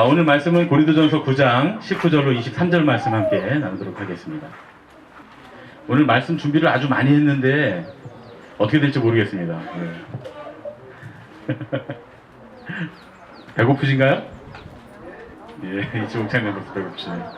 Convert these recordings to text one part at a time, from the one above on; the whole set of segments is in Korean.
오늘 말씀은 고린도전서 9장 19절로 23절 말씀 함께 나누도록 하겠습니다. 오늘 말씀 준비를 아주 많이 했는데 어떻게 될지 모르겠습니다. 네. 배고프신가요? 예, 이제 옥창님 벌써 배고프시네요.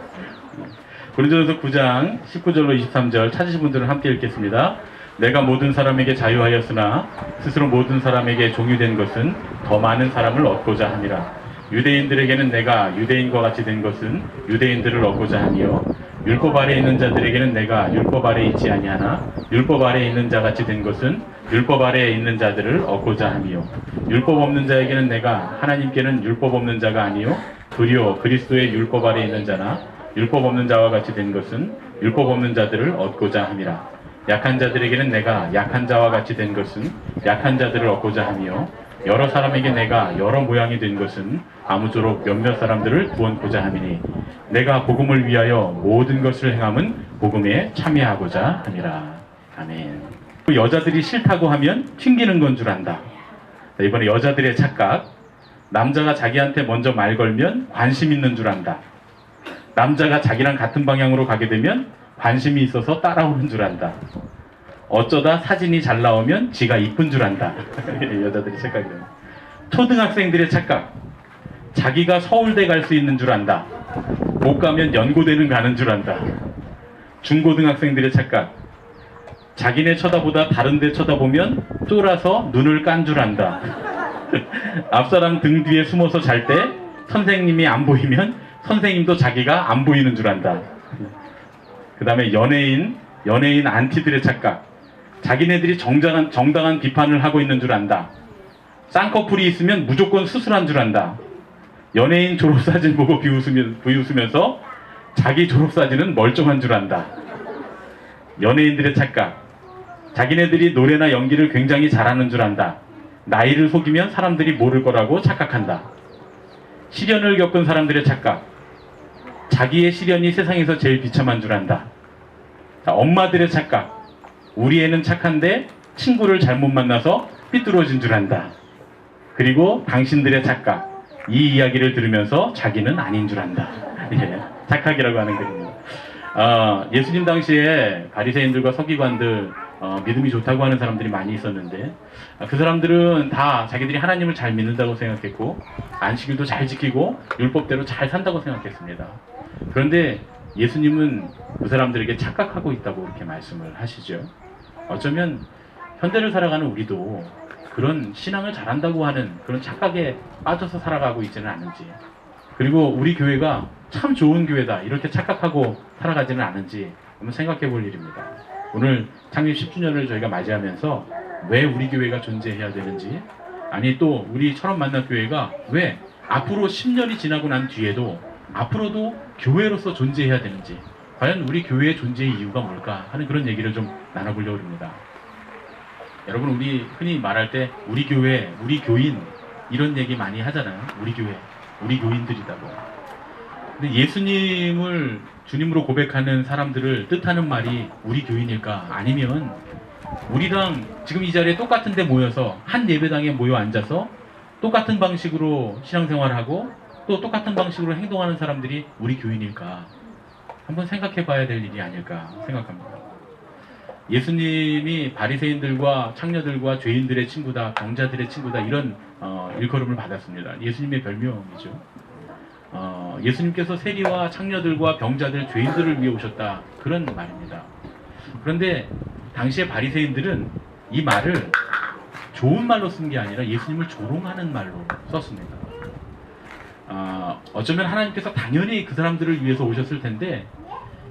고린도전서 9장 19절로 23절 찾으신 분들은 함께 읽겠습니다. 내가 모든 사람에게 자유하였으나 스스로 모든 사람에게 종유된 것은 더 많은 사람을 얻고자 함이라. 유대인들에게는 내가 유대인과 같이 된 것은 유대인들을 얻고자 하며 율법 아래에 있는 자들에게는 내가 율법 아래에 있지 아니하나 율법 아래에 있는 자 같이 된 것은 율법 아래에 있는 자들을 얻고자 하며 율법 없는 자에게는 내가 하나님께는 율법 없는 자가 아니요 도리어 그리스도의 율법 아래에 있는 자나 율법 없는 자와 같이 된 것은 율법 없는 자들을 얻고자 함이라. 약한 자들에게는 내가 약한 자와 같이 된 것은 약한 자들을 얻고자 하며 여러 사람에게 내가 여러 모양이 된 것은 아무쪼록 몇몇 사람들을 구원고자 함이니 내가 복음을 위하여 모든 것을 행함은 복음에 참여하고자 함이라. 아멘. 여자들이 싫다고 하면 튕기는 건 줄 안다. 이번에 여자들의 착각. 남자가 자기한테 먼저 말 걸면 관심 있는 줄 안다. 남자가 자기랑 같은 방향으로 가게 되면 관심이 있어서 따라오는 줄 안다. 어쩌다 사진이 잘 나오면 지가 이쁜 줄 안다. 여자들의 착각이래요. 초등학생들의 착각. 자기가 서울대 갈 수 있는 줄 안다. 못 가면 연고대는 가는 줄 안다. 중고등학생들의 착각. 자기네 쳐다보다 다른 데 쳐다보면 쫄아서 눈을 깐 줄 안다. 앞사람 등 뒤에 숨어서 잘 때 선생님이 안 보이면 선생님도 자기가 안 보이는 줄 안다. 그 다음에 연예인 안티들의 착각. 자기네들이 정당한 비판을 하고 있는 줄 안다. 쌍꺼풀이 있으면 무조건 수술한 줄 안다. 연예인 졸업사진 보고 비웃으면서 자기 졸업사진은 멀쩡한 줄 안다. 연예인들의 착각. 자기네들이 노래나 연기를 굉장히 잘하는 줄 안다. 나이를 속이면 사람들이 모를 거라고 착각한다. 시련을 겪은 사람들의 착각. 자기의 시련이 세상에서 제일 비참한 줄 안다. 자, 엄마들의 착각. 우리 애는 착한데 친구를 잘못 만나서 삐뚤어진 줄 안다. 그리고 당신들의 착각. 이 이야기를 들으면서 자기는 아닌 줄 안다. 예, 착각이라고 하는 글입니다. 예수님 당시에 바리새인들과 서기관들 믿음이 좋다고 하는 사람들이 많이 있었는데 그 사람들은 다 자기들이 하나님을 잘 믿는다고 생각했고 안식일도 잘 지키고 율법대로 잘 산다고 생각했습니다. 그런데 예수님은 그 사람들에게 착각하고 있다고 이렇게 말씀을 하시죠. 어쩌면 현대를 살아가는 우리도 그런 신앙을 잘한다고 하는 그런 착각에 빠져서 살아가고 있지는 않은지, 그리고 우리 교회가 참 좋은 교회다 이렇게 착각하고 살아가지는 않은지 한번 생각해 볼 일입니다. 오늘 창립 10주년을 저희가 맞이하면서 왜 우리 교회가 존재해야 되는지, 아니 또 우리처럼 만난 교회가 왜 앞으로 10년이 지나고 난 뒤에도 앞으로도 교회로서 존재해야 되는지, 과연 우리 교회의 존재의 이유가 뭘까 하는 그런 얘기를 좀 나눠보려고 합니다. 여러분, 우리 흔히 말할 때 우리 교회, 우리 교인 이런 얘기 많이 하잖아요. 우리 교회, 우리 교인들이라고. 근데 예수님을 주님으로 고백하는 사람들을 뜻하는 말이 우리 교인일까? 아니면 우리랑 지금 이 자리에 똑같은 데 모여서 한 예배당에 모여 앉아서 똑같은 방식으로 신앙생활을 하고 또 똑같은 방식으로 행동하는 사람들이 우리 교인일까? 한번 생각해 봐야 될 일이 아닐까 생각합니다. 예수님이 바리새인들과 창녀들과 죄인들의 친구다, 병자들의 친구다 이런 일컬음을 받았습니다. 예수님의 별명이죠. 예수님께서 세리와 창녀들과 병자들, 죄인들을 위해 오셨다 그런 말입니다. 그런데 당시의 바리새인들은 이 말을 좋은 말로 쓴 게 아니라 예수님을 조롱하는 말로 썼습니다. 어쩌면 하나님께서 당연히 그 사람들을 위해서 오셨을 텐데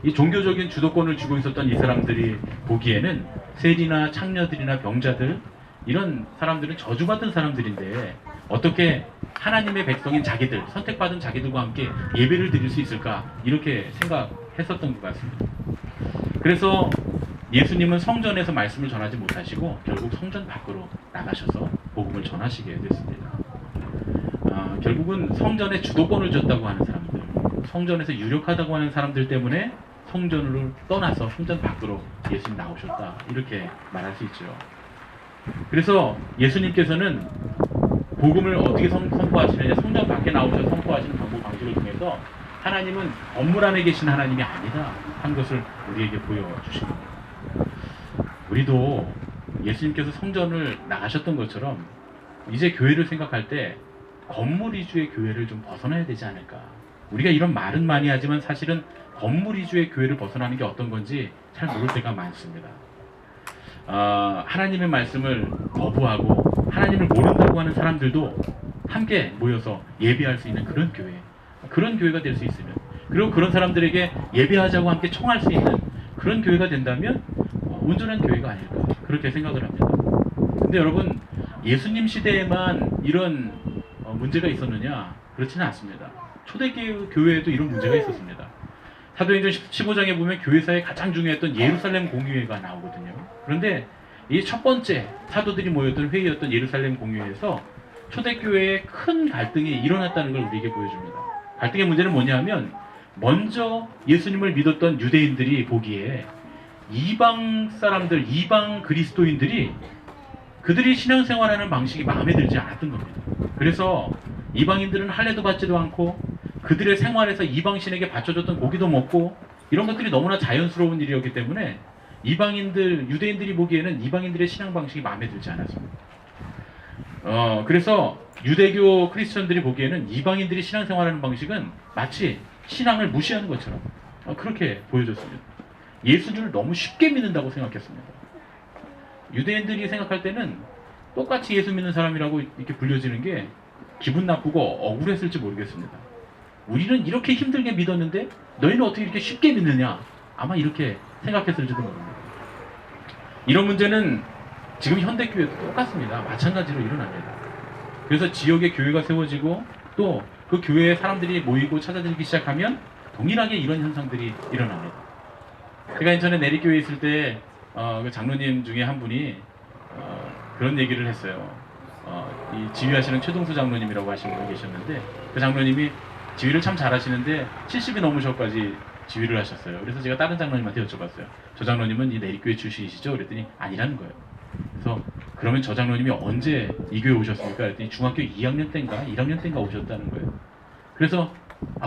이 종교적인 주도권을 쥐고 있었던 이 사람들이 보기에는 세리나 창녀들이나 병자들 이런 사람들은 저주받은 사람들인데 어떻게 하나님의 백성인 자기들, 선택받은 자기들과 함께 예배를 드릴 수 있을까 이렇게 생각했었던 것 같습니다. 그래서 예수님은 성전에서 말씀을 전하지 못하시고 결국 성전 밖으로 나가셔서 복음을 전하시게 됐습니다. 결국은 성전에 주도권을 줬다고 하는 사람들, 성전에서 유력하다고 하는 사람들 때문에 성전을 떠나서 성전 밖으로 예수님 나오셨다 이렇게 말할 수 있죠. 그래서 예수님께서는 복음을 어떻게 선포하시느냐, 성전 밖에 나오셔서 선포하시는 방법이 이야기를 통해서 하나님은 건물 안에 계신 하나님이 아니다 한 것을 우리에게 보여주신 겁니다. 우리도 예수님께서 성전을 나가셨던 것처럼 이제 교회를 생각할 때 건물 위주의 교회를 좀 벗어나야 되지 않을까. 우리가 이런 말은 많이 하지만 사실은 건물 위주의 교회를 벗어나는 게 어떤 건지 잘 모를 때가 많습니다. 하나님의 말씀을 거부하고 하나님을 모른다고 하는 사람들도 함께 모여서 예배할 수 있는 그런 교회, 그런 교회가 될 수 있으면, 그리고 그런 사람들에게 예배하자고 함께 청할 수 있는 그런 교회가 된다면 온전한 교회가 아닐까 그렇게 생각을 합니다. 근데 여러분, 예수님 시대에만 이런 문제가 있었느냐? 그렇지는 않습니다. 초대교회에도 이런 문제가 있었습니다. 사도행전 15장에 보면 교회사에 가장 중요했던 예루살렘 공의회가 나오거든요. 그런데 이 첫 번째 사도들이 모였던 회의였던 예루살렘 공의회에서 초대교회에 큰 갈등이 일어났다는 걸 우리에게 보여줍니다. 갈등의 문제는 뭐냐면, 먼저 예수님을 믿었던 유대인들이 보기에 이방 사람들, 이방 그리스도인들이 그들이 신앙생활하는 방식이 마음에 들지 않았던 겁니다. 그래서 이방인들은 할례도 받지도 않고 그들의 생활에서 이방신에게 바쳐줬던 고기도 먹고 이런 것들이 너무나 자연스러운 일이었기 때문에 유대인들이 보기에는 이방인들의 신앙 방식이 마음에 들지 않았습니다. 그래서 유대교 크리스천들이 보기에는 이방인들이 신앙생활하는 방식은 마치 신앙을 무시하는 것처럼 그렇게 보여졌습니다. 예수를 너무 쉽게 믿는다고 생각했습니다. 유대인들이 생각할 때는 똑같이 예수 믿는 사람이라고 이렇게 불려지는 게 기분 나쁘고 억울했을지 모르겠습니다. 우리는 이렇게 힘들게 믿었는데 너희는 어떻게 이렇게 쉽게 믿느냐? 아마 이렇게 생각했을지도 모릅니다. 이런 문제는 지금 현대교회도 똑같습니다. 마찬가지로 일어납니다. 그래서 지역에 교회가 세워지고 또 그 교회에 사람들이 모이고 찾아들기 시작하면 동일하게 이런 현상들이 일어납니다. 제가 인천에 내리교회에 있을 때 그 장로님 중에 한 분이 그런 얘기를 했어요. 이 지휘하시는 최동수 장로님이라고 하시는 분이 계셨는데, 그 장로님이 지휘를 참 잘하시는데 70이 넘으셔까지 지휘를 하셨어요. 그래서 제가 다른 장로님한테 여쭤봤어요. 저 장로님은 이 내리교회 출신이시죠? 그랬더니 아니라는 거예요. 그래서 그러면 저 장로님이 언제 이 교회 오셨습니까? 그랬더니 중학교 2학년 때인가 1학년 때인가 오셨다는 거예요. 그래서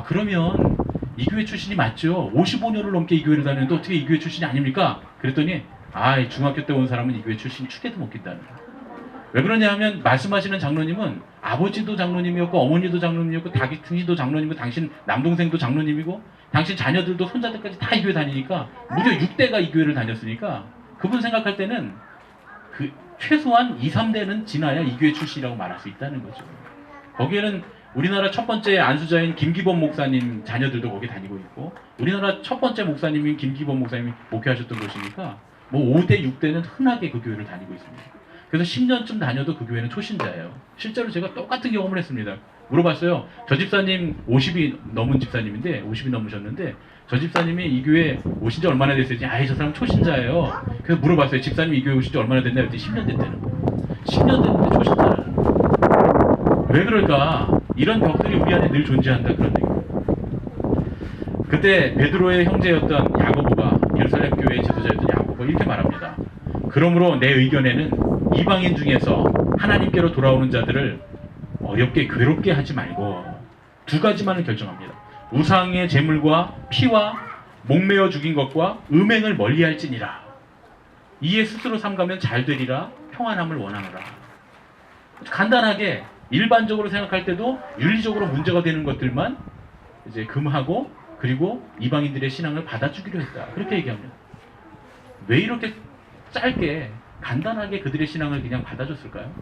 그러면 이 교회 출신이 맞죠? 55년을 넘게 이 교회를 다녔는데 어떻게 이 교회 출신이 아닙니까? 그랬더니 중학교 때 온 사람은 이 교회 출신이 축에도 못 낀다는 거예요. 왜 그러냐 하면 말씀하시는 장로님은 아버지도 장로님이었고 어머니도 장로님이었고 당신도 장로님이고 당신 남동생도 장로님이고 당신 자녀들도 손자들까지 다 이 교회 다니니까 무려 6대가 이 교회를 다녔으니까 그분 생각할 때는 그 최소한 2, 3대는 지나야 이 교회 출신이라고 말할 수 있다는 거죠. 거기에는 우리나라 첫 번째 안수자인 김기범 목사님 자녀들도 거기 다니고 있고 우리나라 첫 번째 목사님인 김기범 목사님이 목회하셨던 곳이니까 뭐 5대, 6대는 흔하게 그 교회를 다니고 있습니다. 그래서 10년쯤 다녀도 그 교회는 초신자예요. 실제로 제가 똑같은 경험을 했습니다. 물어봤어요. 저 집사님 50이 넘은 집사님인데 50이 넘으셨는데 저 집사님이 이 교회 오신 지 얼마나 됐어요? 저 사람 초신자예요. 그래서 물어봤어요. 집사님 이 교회 오신 지 얼마나 됐나요? 그랬더니 10년 됐다는 거예요. 10년 됐는데 초신자라는 거예요. 왜 그럴까? 이런 벽들이 우리 안에 늘 존재한다 그런 얘기예요. 그때 베드로의 형제였던 야고보가 예루살렘 교회의 지도자였던 야고보가 이렇게 말합니다. 그러므로 내 의견에는 이방인 중에서 하나님께로 돌아오는 자들을 어렵게 괴롭게 하지 말고 두 가지만을 결정합니다. 우상의 제물과 피와 목매어 죽인 것과 음행을 멀리할지니라. 이에 스스로 삼가면 잘 되리라. 평안함을 원하노라. 간단하게 일반적으로 생각할 때도 윤리적으로 문제가 되는 것들만 이제 금하고 그리고 이방인들의 신앙을 받아주기로 했다. 그렇게 얘기합니다. 왜 이렇게 짧게 간단하게 그들의 신앙을 그냥 받아줬을까요?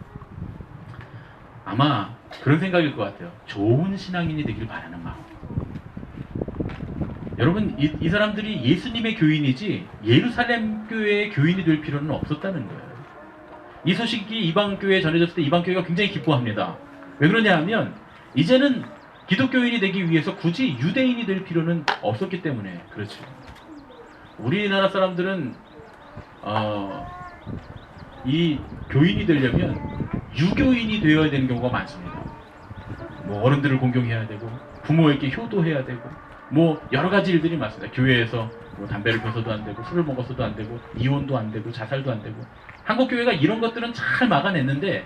아마 그런 생각일 것 같아요. 좋은 신앙인이 되길 바라는 마음. 여러분, 이 사람들이 예수님의 교인이지 예루살렘 교회의 교인이 될 필요는 없었다는 거예요. 이 소식이 이방 교회에 전해졌을 때 이방 교회가 굉장히 기뻐합니다. 왜 그러냐 하면 이제는 기독교인이 되기 위해서 굳이 유대인이 될 필요는 없었기 때문에 그렇죠. 우리나라 사람들은 이 교인이 되려면 유교인이 되어야 되는 경우가 많습니다. 뭐 어른들을 공경해야 되고 부모에게 효도해야 되고 뭐 여러 가지 일들이 많습니다. 교회에서 뭐 담배를 펴서도 안 되고 술을 먹어서도 안 되고 이혼도 안 되고 자살도 안 되고 한국 교회가 이런 것들은 잘 막아냈는데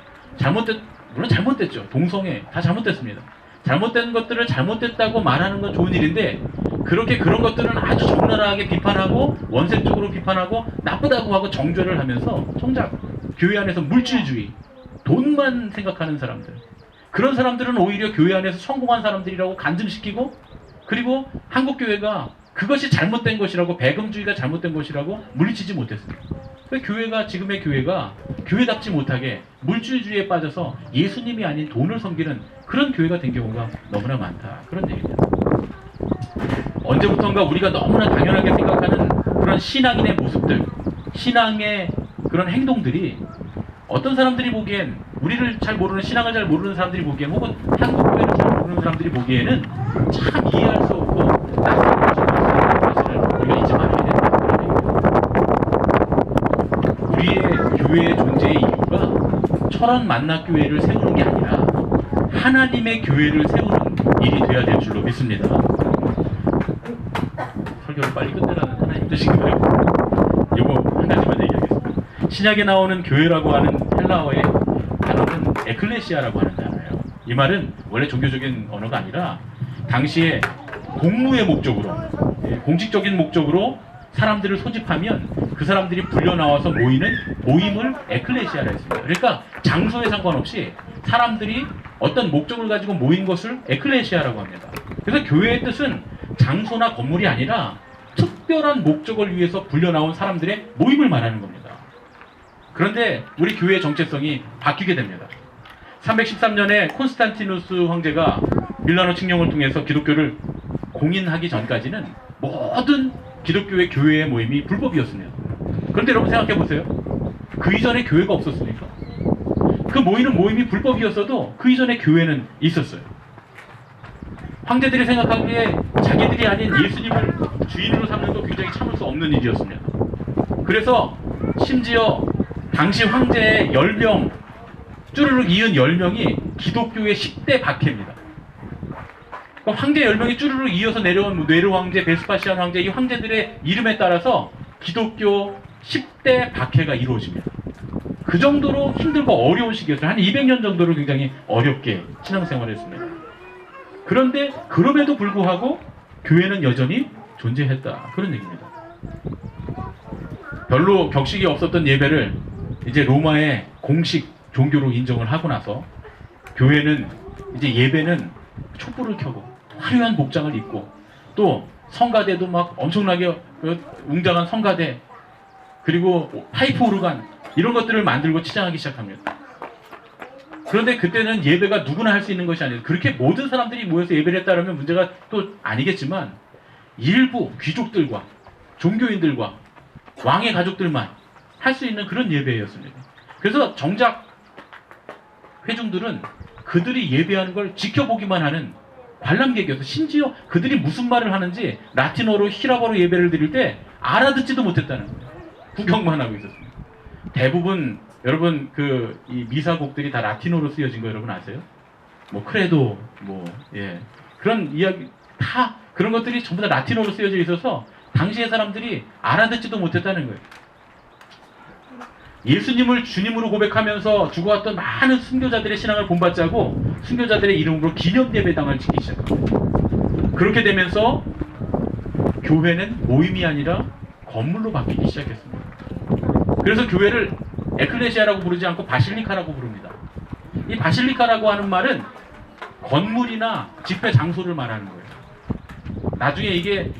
물론 잘못됐죠. 동성애 다 잘못됐습니다. 잘못된 것들을 잘못됐다고 말하는 건 좋은 일인데 그렇게 그런 것들은 아주 적나라하게 비판하고 원색적으로 비판하고 나쁘다고 하고 정죄를 하면서 정작 교회 안에서 물질주의, 돈만 생각하는 사람들, 그런 사람들은 오히려 교회 안에서 성공한 사람들이라고 간증시키고, 그리고 한국교회가 그것이 잘못된 것이라고, 배금주의가 잘못된 것이라고 물리치지 못했습니다. 교회가, 지금의 교회가 교회답지 못하게 물질주의에 빠져서 예수님이 아닌 돈을 섬기는 그런 교회가 된 경우가 너무나 많다, 그런 얘기입니다. 언제부턴가 우리가 너무나 당연하게 생각하는 그런 신앙인의 모습들, 신앙의 그런 행동들이 어떤 사람들이 보기엔, 우리를 잘 모르는, 신앙을 잘 모르는 사람들이 보기엔, 혹은 한국교회를 잘 모르는 사람들이 보기에는 참 이해할 수 없고 낯선 것일 수 있는 사실을 우리가 잊지 말아야 된다. 우리의 교회의 존재의 이유가 철원 만나교회를 세우는 게 아니라 하나님의 교회를 세우는 일이 되어야 될 줄로 믿습니다. 설교를 빨리 끝내라는 하나님 뜻인가요? 이거 한 가지만 얘기하겠습니다. 신약에 나오는 교회라고 하는 헬라어의 단어는 에클레시아라고 하는 단어예요. 이 말은 원래 종교적인 언어가 아니라 당시에 공무의 목적으로, 공식적인 목적으로 사람들을 소집하면 그 사람들이 불려 나와서 모이는 모임을 에클레시아라 했습니다. 그러니까 장소에 상관없이 사람들이 어떤 목적을 가지고 모인 것을 에클레시아라고 합니다. 그래서 교회의 뜻은 장소나 건물이 아니라 특별한 목적을 위해서 불려 나온 사람들의 모임을 말하는 겁니다. 그런데 우리 교회의 정체성이 바뀌게 됩니다. 313년에 콘스탄티누스 황제가 밀라노 칙령을 통해서 기독교를 공인하기 전까지는 모든 기독교의 교회의 모임이 불법이었습니다. 그런데 여러분 생각해 보세요. 그 이전에 교회가 없었습니까? 그 모이는 모임이 불법이었어도 그 이전에 교회는 있었어요. 황제들이 생각하기에 자기들이 아닌 예수님을 주인으로 삼는 거 굉장히 참을 수 없는 일이었습니다. 그래서 심지어 당시 황제의 10명, 쭈르륵 이은 10명이 기독교의 10대 박해입니다. 황제 10명이 쭈르륵 이어서 내려온 네로 황제, 베스파시안 황제, 이 황제들의 이름에 따라서 기독교 10대 박해가 이루어집니다. 그 정도로 힘들고 어려운 시기였어요. 한 200년 정도를 굉장히 어렵게 신앙생활을 했습니다. 그런데 그럼에도 불구하고 교회는 여전히 존재했다, 그런 얘기입니다. 별로 격식이 없었던 예배를 이제 로마의 공식 종교로 인정을 하고 나서 교회는 이제 예배는 촛불을 켜고 화려한 복장을 입고 또 성가대도 막 엄청나게 웅장한 성가대, 그리고 파이프 오르간, 이런 것들을 만들고 치장하기 시작합니다. 그런데 그때는 예배가 누구나 할 수 있는 것이 아니에요. 그렇게 모든 사람들이 모여서 예배를 했다면 문제가 또 아니겠지만 일부 귀족들과 종교인들과 왕의 가족들만 할 수 있는 그런 예배였습니다. 그래서 정작 회중들은 그들이 예배하는 걸 지켜보기만 하는 관람객이어서, 심지어 그들이 무슨 말을 하는지 라틴어로, 히라버로 예배를 드릴 때 알아듣지도 못했다는 거예요. 구경만 하고 있었습니다. 대부분 여러분 이 미사곡들이 다 라틴어로 쓰여진 거 여러분 아세요? 뭐 크레도, 그런 이야기, 다 그런 것들이 전부 다 라틴어로 쓰여져 있어서 당시의 사람들이 알아듣지도 못했다는 거예요. 예수님을 주님으로 고백하면서 죽어왔던 많은 순교자들의 신앙을 본받자고 순교자들의 이름으로 기념예배당을 짓기 시작합니다. 그렇게 되면서 교회는 모임이 아니라 건물로 바뀌기 시작했습니다. 그래서 교회를 에클레시아라고 부르지 않고 바실리카라고 부릅니다. 이 바실리카라고 하는 말은 건물이나 집회 장소를 말하는 거예요. 나중에 이게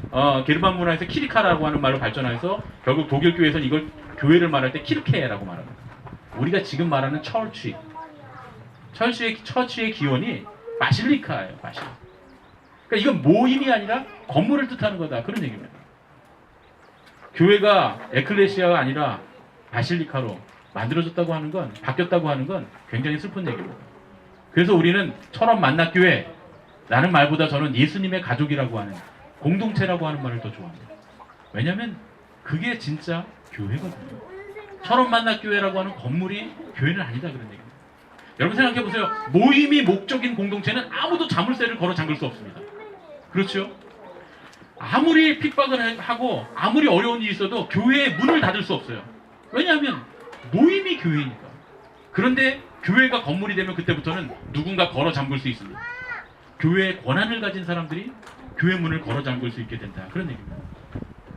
게르만 문화에서 키리카라고 하는 말로 발전해서 결국 독일 교회에서는 이걸 교회를 말할 때 키르케라고 말합니다. 우리가 지금 말하는 처치의 기원이 바실리카예요. 바실리카. 그러니까 이건 모임이 아니라 건물을 뜻하는 거다, 그런 얘기입니다. 교회가 에클레시아가 아니라 바실리카로 만들어졌다고 하는 건, 바뀌었다고 하는 건 굉장히 슬픈 얘기입니다. 그래서 우리는 철원 만나교회라는 말보다 저는 예수님의 가족이라고 하는, 공동체라고 하는 말을 더 좋아합니다. 왜냐하면 그게 진짜 교회거든요. 철원 만나교회라고 하는 건물이 교회는 아니다, 그런 얘기입니다. 여러분 생각해 보세요. 모임이 목적인 공동체는 아무도 자물쇠를 걸어 잠글 수 없습니다. 그렇죠? 아무리 핍박을 하고 아무리 어려운 일이 있어도 교회의 문을 닫을 수 없어요. 왜냐하면 모임이 교회니까. 그런데 교회가 건물이 되면 그때부터는 누군가 걸어 잠글 수 있습니다. 교회의 권한을 가진 사람들이 교회 문을 걸어 잠글 수 있게 된다. 그런 얘기입니다.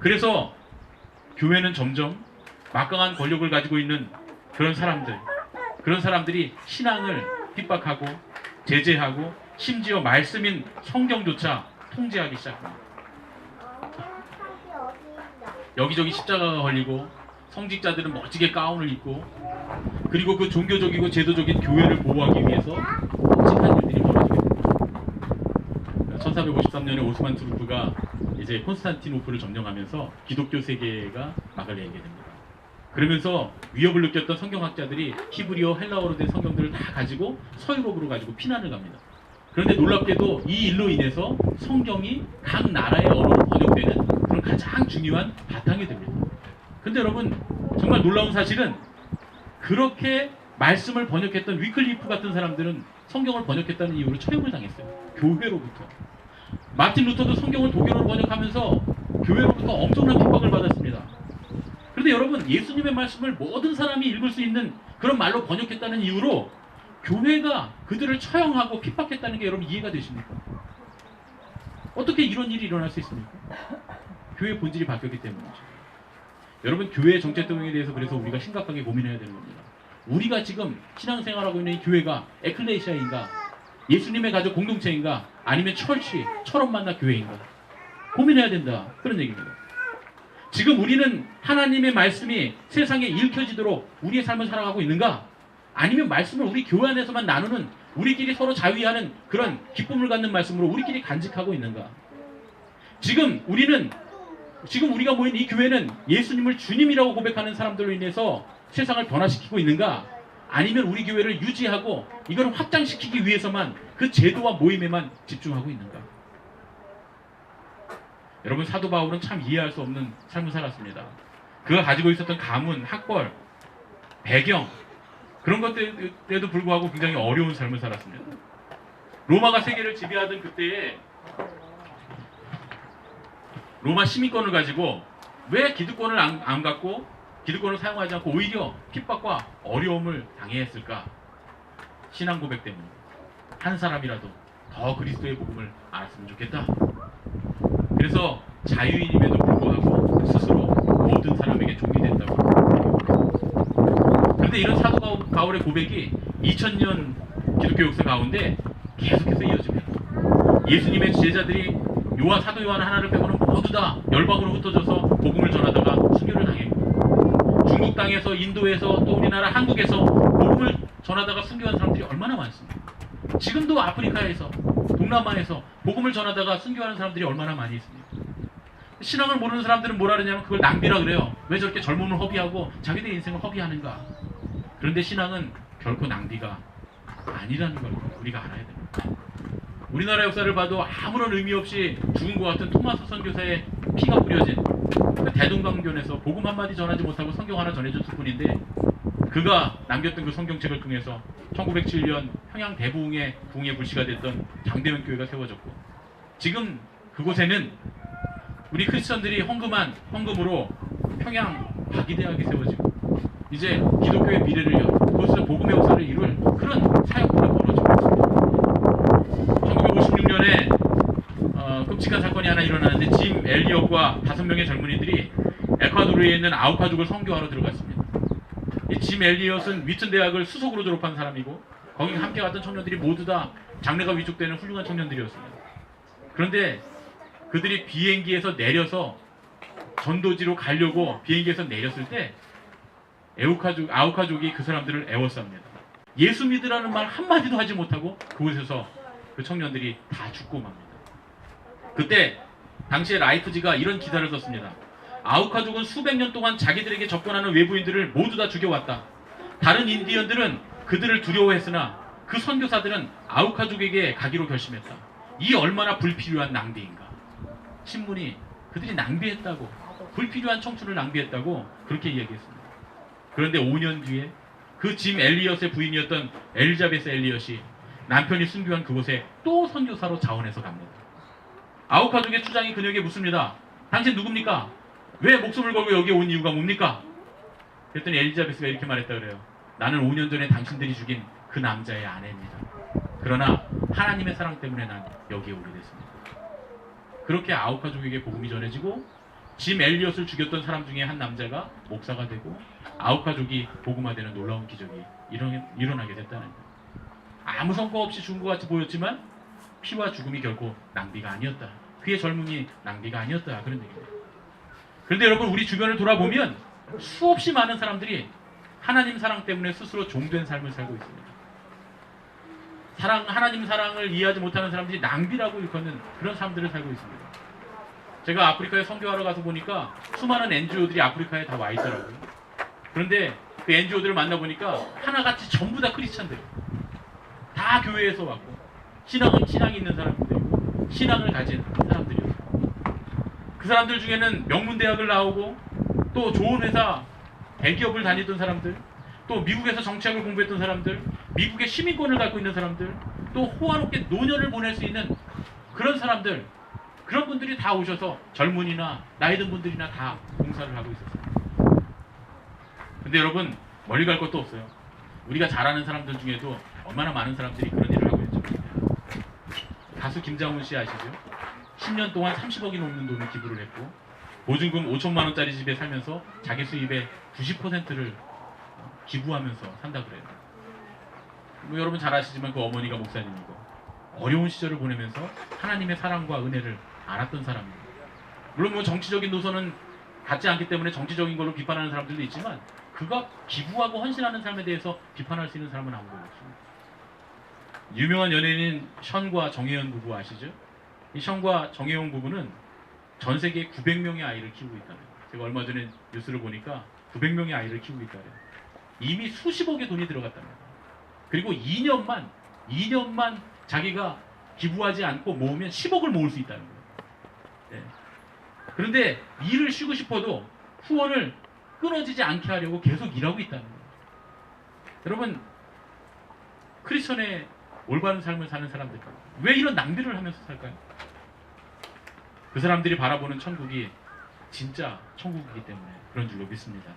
그래서 교회는 점점 막강한 권력을 가지고 있는 그런 사람들이 신앙을 핍박하고 제재하고 심지어 말씀인 성경조차 통제하기 시작합니다. 여기저기 십자가가 걸리고 성직자들은 멋지게 가운을 입고 그리고 그 종교적이고 제도적인 교회를 보호하기 위해서 끔찍한 일들이 벌어지게 됩니다. 1453년에 오스만 투르크가 이제 콘스탄티노플을 점령하면서 기독교 세계가 막을 내리게 됩니다. 그러면서 위협을 느꼈던 성경학자들이 히브리어, 헬라어로 된 성경들을 다 가지고 서유럽으로 가지고 피난을 갑니다. 그런데 놀랍게도 이 일로 인해서 성경이 각 나라의 언어로 번역되는 그런 가장 중요한 바탕이 됩니다. 근데 여러분 정말 놀라운 사실은 그렇게 말씀을 번역했던 위클리프 같은 사람들은 성경을 번역했다는 이유로 처형을 당했어요. 교회로부터. 마틴 루터도 성경을 독일어로 번역하면서 교회로부터 엄청난 핍박을 받았습니다. 그런데 여러분 예수님의 말씀을 모든 사람이 읽을 수 있는 그런 말로 번역했다는 이유로 교회가 그들을 처형하고 핍박했다는 게 여러분 이해가 되십니까? 어떻게 이런 일이 일어날 수 있습니까? 교회의 본질이 바뀌었기 때문이죠. 여러분 교회의 정체 등에 대해서 그래서 우리가 심각하게 고민해야 되는 겁니다. 우리가 지금 신앙생활하고 있는 이 교회가 에클레시아인가, 예수님의 가족 공동체인가, 아니면 철처럼 만나 교회인가 고민해야 된다. 그런 얘기입니다. 지금 우리는 하나님의 말씀이 세상에 읽혀지도록 우리의 삶을 살아가고 있는가? 아니면 말씀을 우리 교회 안에서만 나누는 우리끼리 서로 자위하는 그런 기쁨을 갖는 말씀으로 우리끼리 간직하고 있는가? 지금 우리가 모인 이 교회는 예수님을 주님이라고 고백하는 사람들로 인해서 세상을 변화시키고 있는가? 아니면 우리 교회를 유지하고 이걸 확장시키기 위해서만 그 제도와 모임에만 집중하고 있는가? 여러분 사도 바울은 참 이해할 수 없는 삶을 살았습니다. 그가 가지고 있었던 가문, 학벌, 배경 그런 것들에도 불구하고 굉장히 어려운 삶을 살았습니다. 로마가 세계를 지배하던 그때에 로마 시민권을 가지고 왜 기득권을 안 갖고 기득권을 사용하지 않고 오히려 핍박과 어려움을 당해야 했을까? 신앙 고백 때문에 한 사람이라도 더 그리스도의 복음을 알았으면 좋겠다. 그래서 자유인임에도 불구하고 스스로 모든 사람에게 종이 된다고. 그런데 이런 사도 바울의 고백이 2000년 기독교 역사 가운데 계속해서 이어집니다. 예수님의 제자들이 사도 요한 하나를 빼고는 모두 다 열방으로 흩어져서 복음을 전하다가 순교를 당했고, 중국 땅에서, 인도에서, 또 우리나라 한국에서 복음을 전하다가 순교한 사람들이 얼마나 많습니까? 지금도 아프리카에서, 동남아에서 복음을 전하다가 순교하는 사람들이 얼마나 많이 있습니까? 신앙을 모르는 사람들은 뭐라 그러냐면 그걸 낭비라 그래요. 왜 저렇게 젊음을 허비하고 자기들의 인생을 허비하는가? 그런데 신앙은 결코 낭비가 아니라는 걸 우리가 알아야 됩니다. 우리나라 역사를 봐도 아무런 의미 없이 죽은 것 같은 토마스 선교사의 피가 뿌려진 대동강변에서 복음 한마디 전하지 못하고 성경 하나 전해줬을 뿐인데 그가 남겼던 그 성경책을 통해서 1907년 평양 대부흥의 부흥의 불씨가 됐던 장대현 교회가 세워졌고, 지금 그곳에는 우리 크리스천들이 헌금한 헌금으로 평양 박이대학이 세워지고 이제 기독교의 미래를 연 그곳에서 복음의 역사를 이룰 그런 사역들이 벌어지고 있습니다. 1956년에 끔찍한 사건이 하나 일어나는데 짐 엘리엇과 5명의 젊은이들이 에콰도르에 있는 아우카족을 선교하러 들어갔습니다. 이 짐 엘리엇은 위튼 대학을 수석으로 졸업한 사람이고 거기 함께 갔던 청년들이 모두 다 장래가 위축되는 훌륭한 청년들이었습니다. 그런데 그들이 비행기에서 내려서 전도지로 가려고 비행기에서 내렸을 때 아우카족이 그 사람들을 애워쌉니다. 예수 믿으라는 말 한마디도 하지 못하고 그곳에서 그 청년들이 다 죽고 맙니다. 그때 당시에 라이프지가 이런 기사를 썼습니다. 아우카족은 수백 년 동안 자기들에게 접근하는 외부인들을 모두 다 죽여왔다. 다른 인디언들은 그들을 두려워했으나 그 선교사들은 아우카족에게 가기로 결심했다. 이 얼마나 불필요한 낭비인가. 신문이 그들이 낭비했다고, 불필요한 청춘을 낭비했다고 그렇게 이야기했습니다. 그런데 5년 뒤에 그 짐 엘리엇의 부인이었던 엘리자베스 엘리엇이 남편이 순교한 그곳에 또 선교사로 자원해서 갑니다. 아우카족의 추장이 그녀에게 묻습니다. 당신 누굽니까? 왜 목숨을 걸고 여기에 온 이유가 뭡니까? 그랬더니 엘리자베스가 이렇게 말했다 그래요. 나는 5년 전에 당신들이 죽인 그 남자의 아내입니다. 그러나 하나님의 사랑 때문에 난 여기에 오게 됐습니다. 그렇게 아우카족에게 복음이 전해지고 짐 엘리엇을 죽였던 사람 중에 한 남자가 목사가 되고 아우카족이 복음화되는 놀라운 기적이 일어나게 됐다는 거예요. 아무 성과 없이 죽은 것 같이 보였지만 피와 죽음이 결코 낭비가 아니었다. 그의 젊음이 낭비가 아니었다. 그런 얘기입니다. 그런데 여러분, 우리 주변을 돌아보면 수없이 많은 사람들이 하나님 사랑 때문에 스스로 종된 삶을 살고 있습니다. 하나님 사랑을 이해하지 못하는 사람들이 낭비라고 일컫는 그런 삶들을 살고 있습니다. 제가 아프리카에 선교하러 가서 보니까 수많은 NGO들이 아프리카에 다 와 있더라고요. 그런데 그 NGO들을 만나보니까 하나같이 전부 다 크리스찬들이에요. 다 교회에서 왔고 신앙이 있는 사람들이고 신앙을 가진 사람들이에요. 그 사람들 중에는 명문대학을 나오고 또 좋은 회사 대기업을 다니던 사람들, 또 미국에서 정치학을 공부했던 사람들, 미국의 시민권을 갖고 있는 사람들, 또 호화롭게 노년을 보낼 수 있는 그런 사람들, 그런 분들이 다 오셔서 젊은이나 나이 든 분들이나 다 봉사를 하고 있었어요. 근데 여러분, 멀리 갈 것도 없어요. 우리가 잘 아는 사람들 중에도 얼마나 많은 사람들이 그런 일을 하고 있죠. 가수 김장훈 씨 아시죠? 10년 동안 30억이 넘는 돈을 기부를 했고 보증금 5천만 원짜리 집에 살면서 자기 수입의 90%를 기부하면서 산다 그래요. 뭐 여러분 잘 아시지만 그 어머니가 목사님이고 어려운 시절을 보내면서 하나님의 사랑과 은혜를 알았던 사람입니다. 물론 뭐 정치적인 노선은 갖지 않기 때문에 정치적인 걸로 비판하는 사람들도 있지만 그가 기부하고 헌신하는 삶에 대해서 비판할 수 있는 사람은 아무도 없습니다. 유명한 연예인인 션과 정혜연 부부 아시죠? 이 션과 정혜연 부부는 전 세계 900명의 아이를 키우고 있다는 거예요. 제가 얼마 전에 뉴스를 보니까 900명의 아이를 키우고 있다는 거예요. 이미 수십억의 돈이 들어갔다는 거예요. 그리고 2년만 자기가 기부하지 않고 모으면 10억을 모을 수 있다는 거예요. 네. 그런데 일을 쉬고 싶어도 후원을 끊어지지 않게 하려고 계속 일하고 있다는 거예요. 여러분, 크리스천의 올바른 삶을 사는 사람들 왜 이런 낭비를 하면서 살까요? 그 사람들이 바라보는 천국이 진짜 천국이기 때문에 그런 줄로 믿습니다.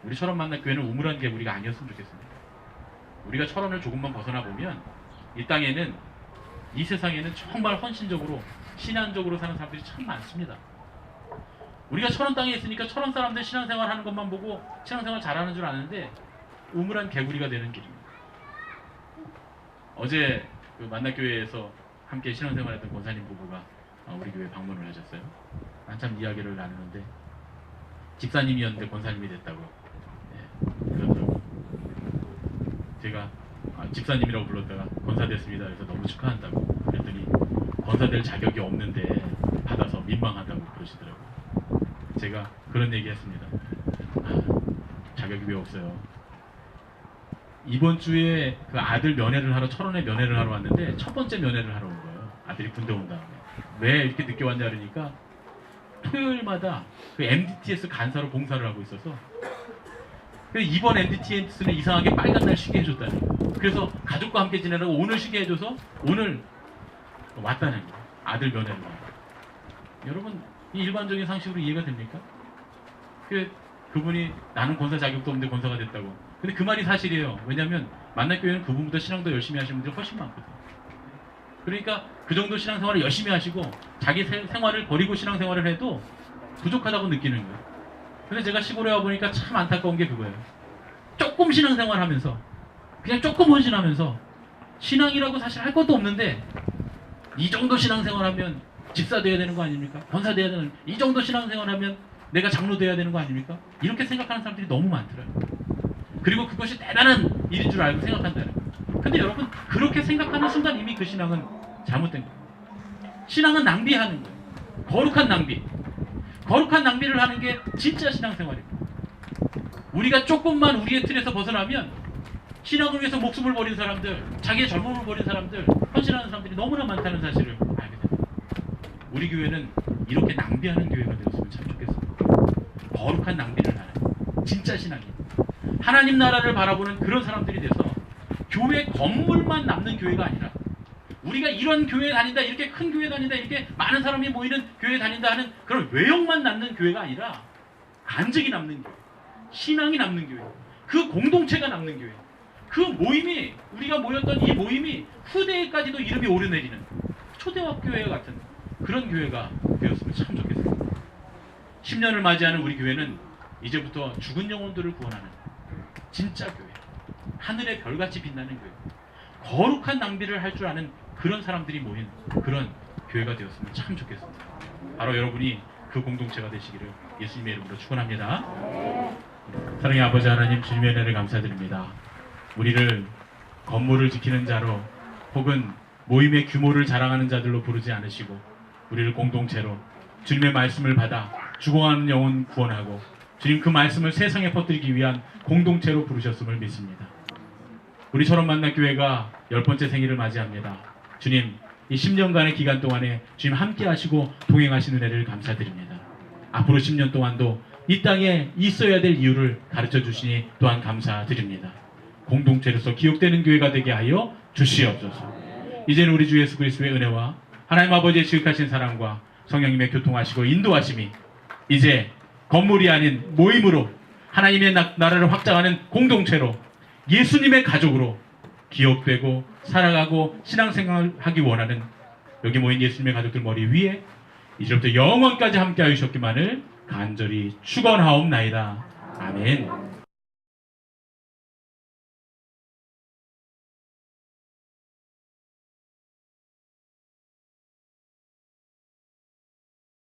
우리처럼 만난 교회는 우물한 개구리가 아니었으면 좋겠습니다. 우리가 철원을 조금만 벗어나 보면 이 땅에는, 이 세상에는 정말 헌신적으로 신앙적으로 사는 사람들이 참 많습니다. 우리가 철원 땅에 있으니까 철원 사람들 신앙생활 하는 것만 보고 신앙생활 잘하는 줄 아는데 우물한 개구리가 되는 길입니다. 어제 그 만나교회에서 함께 신앙생활했던 권사님 부부가 우리 교회 방문을 하셨어요. 한참 이야기를 나누는데 집사님이었는데 권사님이 됐다고 그러더라고요. 제가 집사님이라고 불렀다가 권사 됐습니다. 그래서 너무 축하한다고 그랬더니 권사 될 자격이 없는데 받아서 민망하다고 그러시더라고요. 제가 그런 얘기 했습니다. 자격이 왜 없어요? 이번 주에 그 아들 면회를 하러, 철원에 면회를 하러 왔는데 첫 번째 면회를 하러 온 거예요. 아들이 군대 온 다음에. 왜 이렇게 늦게 왔냐 그러니까 토요일마다 그 MDTS 간사로 봉사를 하고 있어서 이번 MDTS는 이상하게 빨간 날 쉬게 해줬다는 거예요. 그래서 가족과 함께 지내라고 오늘 쉬게 해줘서 오늘 왔다는 거예요. 아들 면회를 하러. 여러분, 이 일반적인 상식으로 이해가 됩니까? 그분이 나는 권사 자격도 없는데 권사가 됐다고. 근데 그 말이 사실이에요. 왜냐하면 만날교회는 그분보다 신앙 더 열심히 하시는 분들이 훨씬 많거든요. 그러니까 그 정도 신앙생활을 열심히 하시고 자기 생활을 버리고 신앙생활을 해도 부족하다고 느끼는 거예요. 근데 제가 시골에 와보니까 참 안타까운 게 그거예요. 조금 신앙생활 하면서 그냥 조금 헌신하면서 신앙이라고 사실 할 것도 없는데 이 정도 신앙생활 하면 집사 돼야 되는 거 아닙니까? 권사 돼야 되는, 이 정도 신앙생활 하면 내가 장로 돼야 되는 거 아닙니까? 이렇게 생각하는 사람들이 너무 많더라고요. 그리고 그것이 대단한 일인 줄 알고 생각한다는 거예요. 근데 여러분, 그렇게 생각하는 순간 이미 그 신앙은 잘못된 거예요. 신앙은 낭비하는 거예요. 거룩한 낭비. 거룩한 낭비를 하는 게 진짜 신앙생활입니다. 우리가 조금만 우리의 틀에서 벗어나면 신앙을 위해서 목숨을 버린 사람들, 자기의 젊음을 버린 사람들, 헌신하는 사람들이 너무나 많다는 사실을 알게 됩니다. 우리 교회는 이렇게 낭비하는 교회가 되었으면 참 좋겠습니다. 거룩한 낭비를 하는 진짜 신앙이 하나님 나라를 바라보는 그런 사람들이 돼서 교회 건물만 남는 교회가 아니라 우리가 이런 교회에 다닌다, 이렇게 큰 교회에 다닌다, 이렇게 많은 사람이 모이는 교회에 다닌다 하는 그런 외형만 남는 교회가 아니라 간증이 남는 교회, 신앙이 남는 교회, 그 공동체가 남는 교회, 그 모임이, 우리가 모였던 이 모임이 후대에까지도 이름이 오르내리는 초대학 교회 같은 그런 교회가 되었으면 참 좋겠습니다. 10년을 맞이하는 우리 교회는 이제부터 죽은 영혼들을 구원하는 진짜 교회, 하늘의 별같이 빛나는 교회, 거룩한 낭비를 할 줄 아는 그런 사람들이 모인 그런 교회가 되었으면 참 좋겠습니다. 바로 여러분이 그 공동체가 되시기를 예수님의 이름으로 축원합니다. 사랑의 아버지 하나님, 주님의 은혜를 감사드립니다. 우리를 건물을 지키는 자로 혹은 모임의 규모를 자랑하는 자들로 부르지 않으시고 우리를 공동체로 주님의 말씀을 받아 죽어가는 영혼 구원하고 주님 그 말씀을 세상에 퍼뜨리기 위한 공동체로 부르셨음을 믿습니다. 우리처럼 만난 교회가 10번째 생일을 맞이합니다. 주님, 이 10년간의 기간 동안에 주님 함께 하시고 동행하신 은혜를 감사드립니다. 앞으로 10년 동안도 이 땅에 있어야 될 이유를 가르쳐 주시니 또한 감사드립니다. 공동체로서 기억되는 교회가 되게 하여 주시옵소서. 이제는 우리 주 예수 그리스도의 은혜와 하나님 아버지의 지극하신 사랑과 성령님의 교통하시고 인도하심이 이제 건물이 아닌 모임으로 하나님의 나라를 확장하는 공동체로 예수님의 가족으로 기억되고 살아가고 신앙생활을 하기 원하는 여기 모인 예수님의 가족들 머리 위에 이제부터 영원까지 함께 하셨기만을 간절히 축원하옵나이다. 아멘.